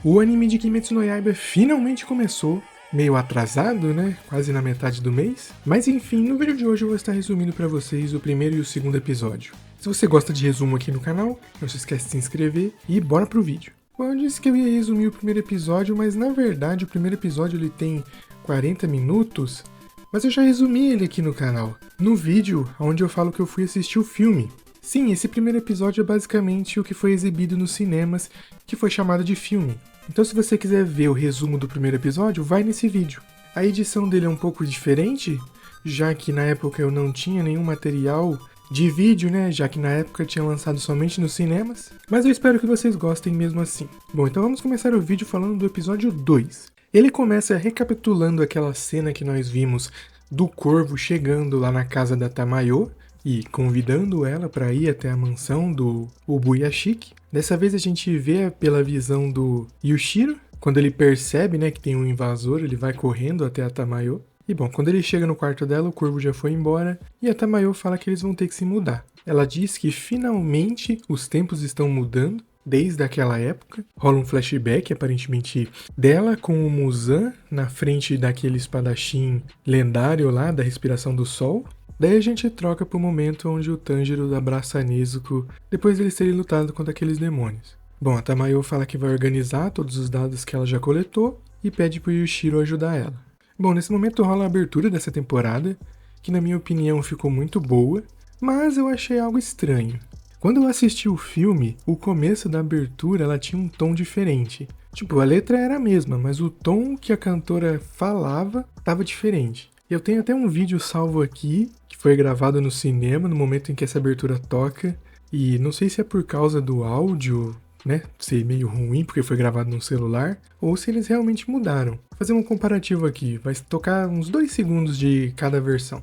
O anime de Kimetsu no Yaiba finalmente começou, meio atrasado, né? Quase na metade do mês. Mas enfim, no vídeo de hoje eu vou estar resumindo para vocês o primeiro e o segundo episódio. Se você gosta de resumo aqui no canal, não se esquece de se inscrever e bora pro vídeo. Bom, eu disse que eu ia resumir o primeiro episódio, mas na verdade o primeiro episódio ele tem 40 minutos, mas eu já resumi ele aqui no canal, no vídeo onde eu falo que eu fui assistir o filme. Sim, esse primeiro episódio é basicamente o que foi exibido nos cinemas, que foi chamado de filme. Então se você quiser ver o resumo do primeiro episódio, vai nesse vídeo. A edição dele é um pouco diferente, já que na época eu não tinha nenhum material de vídeo, né? Já que na época tinha lançado somente nos cinemas. Mas eu espero que vocês gostem mesmo assim. Bom, então vamos começar o vídeo falando do episódio 2. Ele começa recapitulando aquela cena que nós vimos do Corvo chegando lá na casa da Tamayo e convidando ela para ir até a mansão do Ubuyashiki. Dessa vez a gente vê pela visão do Yushiro. Quando ele percebe, né, que tem um invasor, ele vai correndo até a Tamayo. E bom, quando ele chega no quarto dela, o Corvo já foi embora e a Tamayo fala que eles vão ter que se mudar. Ela diz que finalmente os tempos estão mudando, desde aquela época. Rola um flashback, aparentemente, dela com o Muzan na frente daquele espadachim lendário lá, da respiração do sol. Daí a gente troca pro momento onde o Tanjiro abraça a Nezuko depois deles terem lutado contra aqueles demônios. Bom, a Tamayo fala que vai organizar todos os dados que ela já coletou e pede pro Yushiro ajudar ela. Bom, nesse momento rola a abertura dessa temporada, que na minha opinião ficou muito boa, mas eu achei algo estranho. Quando eu assisti o filme, o começo da abertura ela tinha um tom diferente. Tipo, a letra era a mesma, mas o tom que a cantora falava estava diferente. Eu tenho até um vídeo salvo aqui, que foi gravado no cinema, no momento em que essa abertura toca, e não sei se é por causa do áudio, né, ser meio ruim porque foi gravado no celular, ou se eles realmente mudaram. Vou fazer um comparativo aqui, vai tocar uns 2 segundos de cada versão.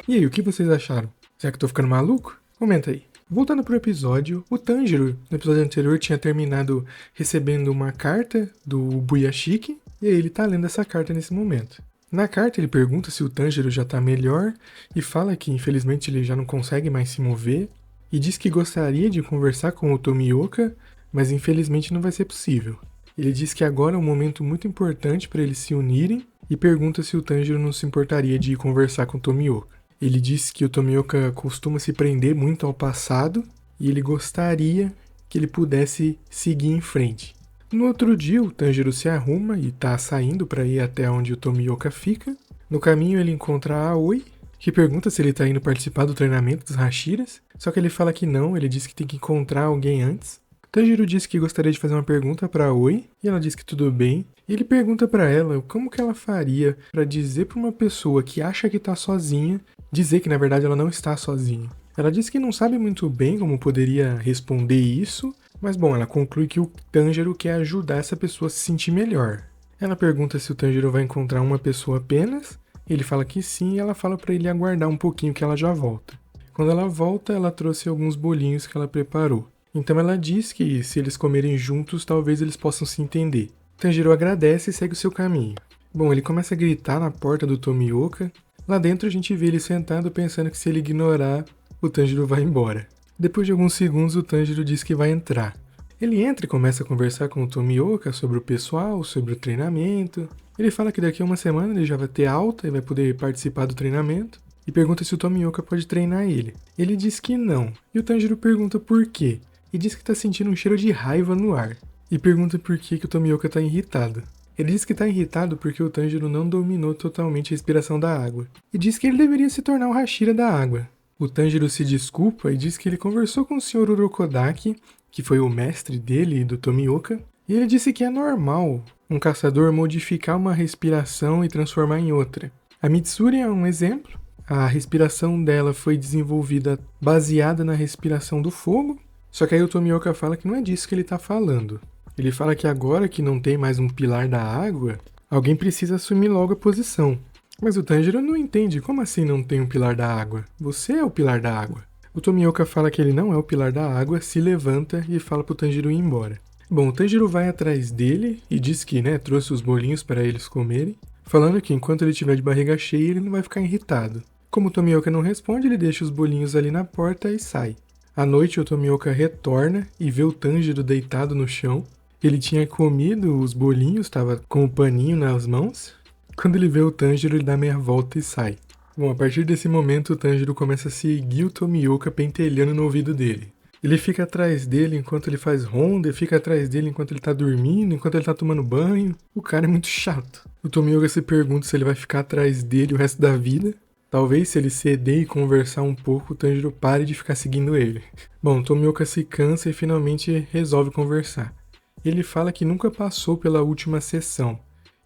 E aí, o que vocês acharam? Será que eu tô ficando maluco? Comenta aí. Voltando pro episódio, o Tanjiro, no episódio anterior, tinha terminado recebendo uma carta do Ubuyashiki, e aí ele tá lendo essa carta nesse momento. Na carta ele pergunta se o Tanjiro já tá melhor, e fala que infelizmente ele já não consegue mais se mover, e diz que gostaria de conversar com o Tomioka, mas infelizmente não vai ser possível. Ele diz que agora é um momento muito importante para eles se unirem, e pergunta se o Tanjiro não se importaria de ir conversar com o Tomioka. Ele disse que o Tomioka costuma se prender muito ao passado e ele gostaria que ele pudesse seguir em frente. No outro dia, o Tanjiro se arruma e está saindo para ir até onde o Tomioka fica. No caminho, ele encontra a Aoi, que pergunta se ele está indo participar do treinamento dos Hashiras, só que ele fala que não, ele diz que tem que encontrar alguém antes. Tanjiro disse que gostaria de fazer uma pergunta para a Aoi, e ela diz que tudo bem. E ele pergunta para ela como que ela faria para dizer para uma pessoa que acha que está sozinha, dizer que na verdade ela não está sozinha. Ela diz que não sabe muito bem como poderia responder isso, mas bom, ela conclui que o Tanjiro quer ajudar essa pessoa a se sentir melhor. Ela pergunta se o Tanjiro vai encontrar uma pessoa apenas, ele fala que sim e ela fala para ele aguardar um pouquinho que ela já volta. Quando ela volta, ela trouxe alguns bolinhos que ela preparou. Então ela diz que se eles comerem juntos, talvez eles possam se entender. Tanjiro agradece e segue o seu caminho. Bom, ele começa a gritar na porta do Tomioka. Lá dentro a gente vê ele sentado pensando que se ele ignorar, o Tanjiro vai embora. Depois de alguns segundos, o Tanjiro diz que vai entrar. Ele entra e começa a conversar com o Tomioka sobre o pessoal, sobre o treinamento. Ele fala que daqui a uma semana ele já vai ter alta e vai poder participar do treinamento. E pergunta se o Tomioka pode treinar ele. Ele diz que não. E o Tanjiro pergunta por quê. E diz que está sentindo um cheiro de raiva no ar. E pergunta por que o Tomioka está irritado. Ele diz que está irritado porque o Tanjiro não dominou totalmente a respiração da água. E diz que ele deveria se tornar o Hashira da água. O Tanjiro se desculpa e diz que ele conversou com o Sr. Urokodaki, que foi o mestre dele e do Tomioka, e ele disse que é normal um caçador modificar uma respiração e transformar em outra. A Mitsuri é um exemplo. A respiração dela foi desenvolvida baseada na respiração do fogo, só que aí o Tomioka fala que não é disso que ele está falando. Ele fala que agora que não tem mais um pilar da água, alguém precisa assumir logo a posição. Mas o Tanjiro não entende, como assim não tem um pilar da água? Você é o pilar da água. O Tomioka fala que ele não é o pilar da água, se levanta e fala pro Tanjiro ir embora. Bom, o Tanjiro vai atrás dele e diz que, trouxe os bolinhos para eles comerem. falando que enquanto ele estiver de barriga cheia, ele não vai ficar irritado. Como o Tomioka não responde, ele deixa os bolinhos ali na porta e sai. À noite, o Tomioka retorna e vê o Tanjiro deitado no chão. Ele tinha comido os bolinhos, estava com o paninho nas mãos. Quando ele vê o Tanjiro, ele dá meia volta e sai. Bom, a partir desse momento, o Tanjiro começa a seguir o Tomioka pentelhando no ouvido dele. Ele fica atrás dele enquanto ele faz ronda, fica atrás dele enquanto ele tá dormindo, enquanto ele tá tomando banho. O cara é muito chato. O Tomioka se pergunta se ele vai ficar atrás dele o resto da vida. Talvez se ele ceder e conversar um pouco, o Tanjiro pare de ficar seguindo ele. Bom, o Tomioka se cansa e finalmente resolve conversar. Ele fala que nunca passou pela última sessão,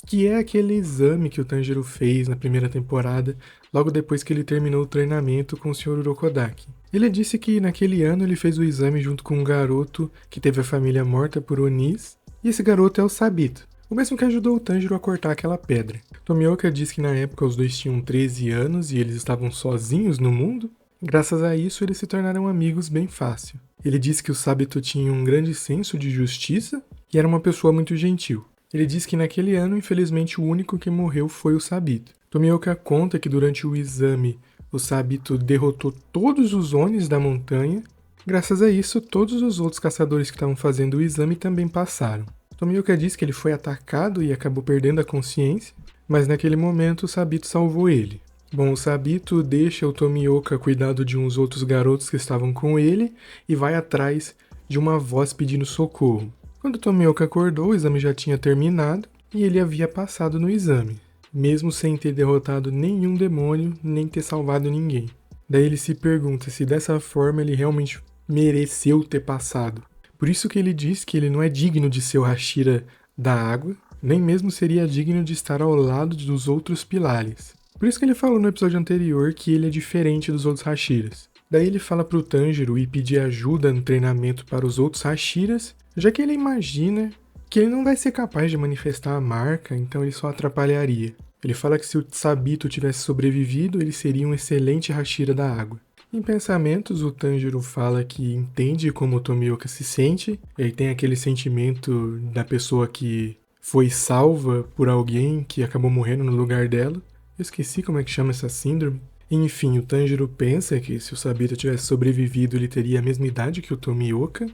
que é aquele exame que o Tanjiro fez na primeira temporada, logo depois que ele terminou o treinamento com o Sr. Urokodaki. Ele disse que naquele ano ele fez o exame junto com um garoto que teve a família morta por Onis, e esse garoto é o Sabito, o mesmo que ajudou o Tanjiro a cortar aquela pedra. Tomioka diz que na época os dois tinham 13 anos e eles estavam sozinhos no mundo. Graças a isso eles se tornaram amigos bem fácil. Ele disse que o Sabito tinha um grande senso de justiça e era uma pessoa muito gentil. Ele diz que naquele ano, infelizmente, o único que morreu foi o Sabito. Tomioka conta que durante o exame o Sabito derrotou todos os Onis da montanha. Graças a isso, todos os outros caçadores que estavam fazendo o exame também passaram. Tomioka diz que ele foi atacado e acabou perdendo a consciência, mas naquele momento o Sabito salvou ele. Bom, o Sabito deixa o Tomioka cuidado de uns outros garotos que estavam com ele e vai atrás de uma voz pedindo socorro. Quando o Tomioka acordou, o exame já tinha terminado e ele havia passado no exame, mesmo sem ter derrotado nenhum demônio nem ter salvado ninguém. Daí ele se pergunta se dessa forma ele realmente mereceu ter passado. Por isso que ele diz que ele não é digno de ser o Hashira da água, nem mesmo seria digno de estar ao lado dos outros pilares. Por isso que ele falou no episódio anterior que ele é diferente dos outros Hashiras. Daí ele fala pro Tanjiro ir pedir ajuda no treinamento para os outros Hashiras, já que ele imagina que ele não vai ser capaz de manifestar a marca, então ele só atrapalharia. Ele fala que se o Sabito tivesse sobrevivido, ele seria um excelente Hashira da água. Em pensamentos, o Tanjiro fala que entende como o Tomioka se sente, ele tem aquele sentimento da pessoa que foi salva por alguém que acabou morrendo no lugar dela. Eu esqueci como é que chama essa síndrome. Enfim, o Tanjiro pensa que se o Sabito tivesse sobrevivido, ele teria a mesma idade que o Tomioka.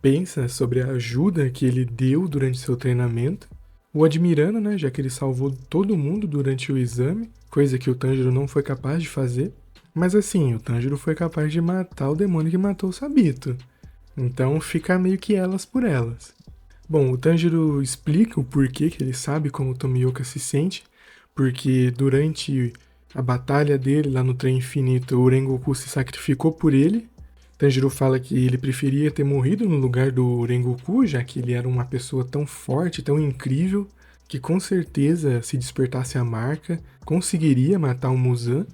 Pensa sobre a ajuda que ele deu durante seu treinamento. O admirando, né, já que ele salvou todo mundo durante o exame, coisa que o Tanjiro não foi capaz de fazer. Mas assim, o Tanjiro foi capaz de matar o demônio que matou o Sabito. Então fica meio que elas por elas. Bom, o Tanjiro explica o porquê que ele sabe como o Tomioka se sente, porque durante a batalha dele lá no Trem Infinito, o Rengoku se sacrificou por ele. Tanjiro fala que ele preferia ter morrido no lugar do Rengoku, já que ele era uma pessoa tão forte, tão incrível, que com certeza, se despertasse a marca, conseguiria matar o Muzan.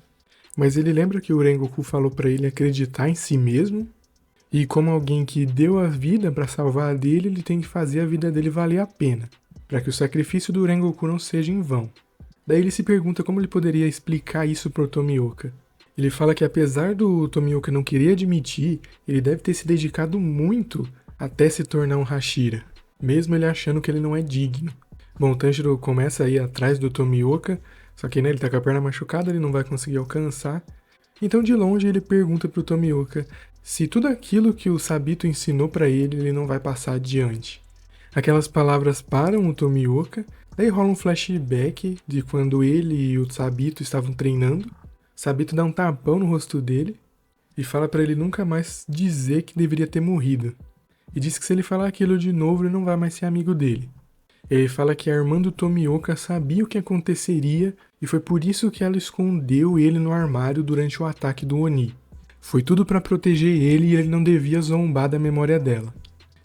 Mas ele lembra que o Rengoku falou para ele acreditar em si mesmo, e como alguém que deu a vida para salvar a dele, ele tem que fazer a vida dele valer a pena, para que o sacrifício do Rengoku não seja em vão. Daí ele se pergunta como ele poderia explicar isso pro Tomioka. Ele fala que apesar do Tomioka não querer admitir, ele deve ter se dedicado muito até se tornar um Hashira, mesmo ele achando que ele não é digno. Bom, o Tanjiro começa a ir atrás do Tomioka, só que ele tá com a perna machucada, ele não vai conseguir alcançar. Então de longe ele pergunta pro Tomioka se tudo aquilo que o Sabito ensinou pra ele, ele não vai passar adiante. Aquelas palavras param o Tomioka, daí rola um flashback de quando ele e o Sabito estavam treinando. Sabito dá um tapão no rosto dele e fala pra ele nunca mais dizer que deveria ter morrido. E diz que se ele falar aquilo de novo, ele não vai mais ser amigo dele. Ele fala que a irmã do Tomioka sabia o que aconteceria e foi por isso que ela escondeu ele no armário durante o ataque do Oni. Foi tudo pra proteger ele e ele não devia zombar da memória dela.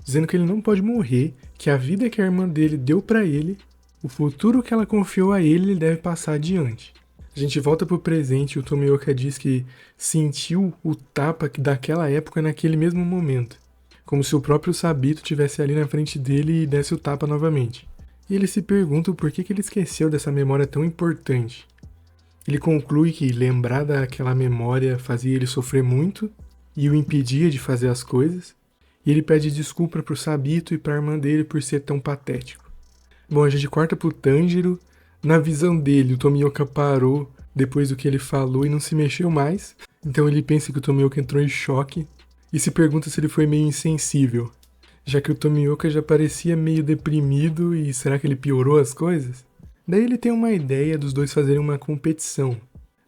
Dizendo que ele não pode morrer, que a vida que a irmã dele deu pra ele, o futuro que ela confiou a ele deve passar adiante. A gente volta pro presente e o Tomioka diz que sentiu o tapa daquela época naquele mesmo momento. Como se o próprio Sabito estivesse ali na frente dele e desse o tapa novamente. E ele se pergunta o porquê que ele esqueceu dessa memória tão importante. Ele conclui que lembrar daquela memória fazia ele sofrer muito e o impedia de fazer as coisas. E ele pede desculpa pro Sabito e pra irmã dele por ser tão patético. Bom, a gente corta pro Tanjiro, Na visão dele, o Tomioka parou depois do que ele falou e não se mexeu mais. Então ele pensa que o Tomioka entrou em choque e se pergunta se ele foi meio insensível, já que o Tomioka já parecia meio deprimido e será que ele piorou as coisas? Daí ele tem uma ideia dos dois fazerem uma competição,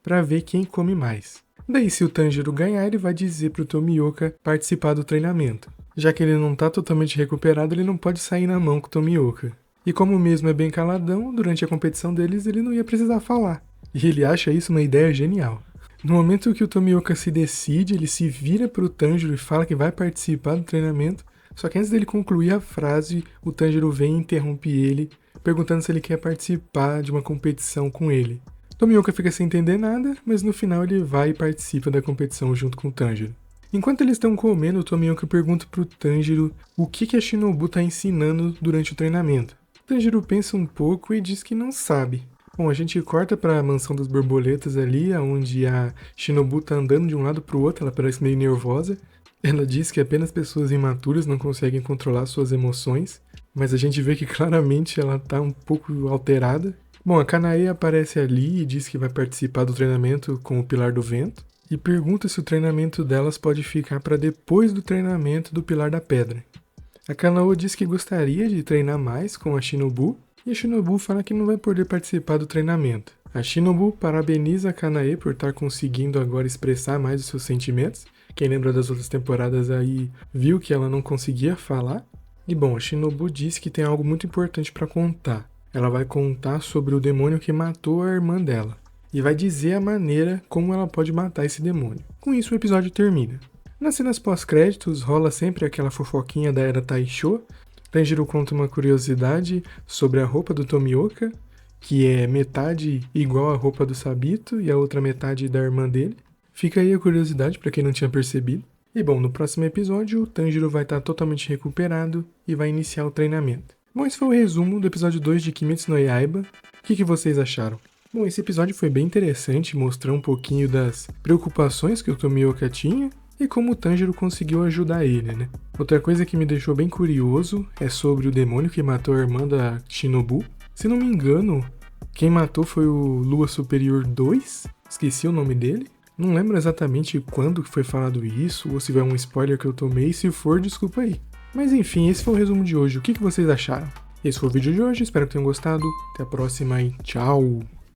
para ver quem come mais. Daí se o Tanjiro ganhar, ele vai dizer pro Tomioka participar do treinamento. Já que ele não tá totalmente recuperado, ele não pode sair na mão com o Tomioka. E como mesmo é bem caladão, durante a competição deles ele não ia precisar falar. E ele acha isso uma ideia genial. No momento que o Tomioka se decide, ele se vira pro Tanjiro e fala que vai participar do treinamento, só que antes dele concluir a frase, o Tanjiro vem e interrompe ele, perguntando se ele quer participar de uma competição com ele. Tomioka fica sem entender nada, mas no final ele vai e participa da competição junto com o Tanjiro. Enquanto eles estão comendo, o Tomioka pergunta pro Tanjiro o que a Shinobu tá ensinando durante o treinamento. O Tanjiro pensa um pouco e diz que não sabe. Bom, a gente corta pra mansão das borboletas ali, onde a Shinobu tá andando de um lado pro outro, ela parece meio nervosa. Ela diz que apenas pessoas imaturas não conseguem controlar suas emoções, mas a gente vê que claramente ela tá um pouco alterada. Bom, a Kanae aparece ali e diz que vai participar do treinamento com o Pilar do Vento e pergunta se o treinamento delas pode ficar para depois do treinamento do Pilar da Pedra. A Kanao diz que gostaria de treinar mais com a Shinobu e a Shinobu fala que não vai poder participar do treinamento. A Shinobu parabeniza a Kanae por estar conseguindo agora expressar mais os seus sentimentos. Quem lembra das outras temporadas aí viu que ela não conseguia falar. E bom, a Shinobu diz que tem algo muito importante para contar. Ela vai contar sobre o demônio que matou a irmã dela. E vai dizer a maneira como ela pode matar esse demônio. Com isso o episódio termina. Nas cenas pós-créditos rola sempre aquela fofoquinha da era Taisho. Tanjiro conta uma curiosidade sobre a roupa do Tomioka, que é metade igual à roupa do Sabito e a outra metade da irmã dele. Fica aí a curiosidade para quem não tinha percebido. E bom, no próximo episódio o Tanjiro vai estar totalmente recuperado e vai iniciar o treinamento. Bom, esse foi o resumo do episódio 2 de Kimetsu no Yaiba. O que vocês acharam? Bom, esse episódio foi bem interessante, mostrou um pouquinho das preocupações que o Tomioka tinha e como o Tanjiro conseguiu ajudar ele, né? Outra coisa que me deixou bem curioso é sobre o demônio que matou a irmã da Shinobu. Se não me engano, quem matou foi o Lua Superior 2, esqueci o nome dele. Não lembro exatamente quando que foi falado isso, ou se foi um spoiler que eu tomei, se for, desculpa aí. Mas enfim, esse foi o resumo de hoje. O que vocês acharam? Esse foi o vídeo de hoje, espero que tenham gostado. Até a próxima e tchau!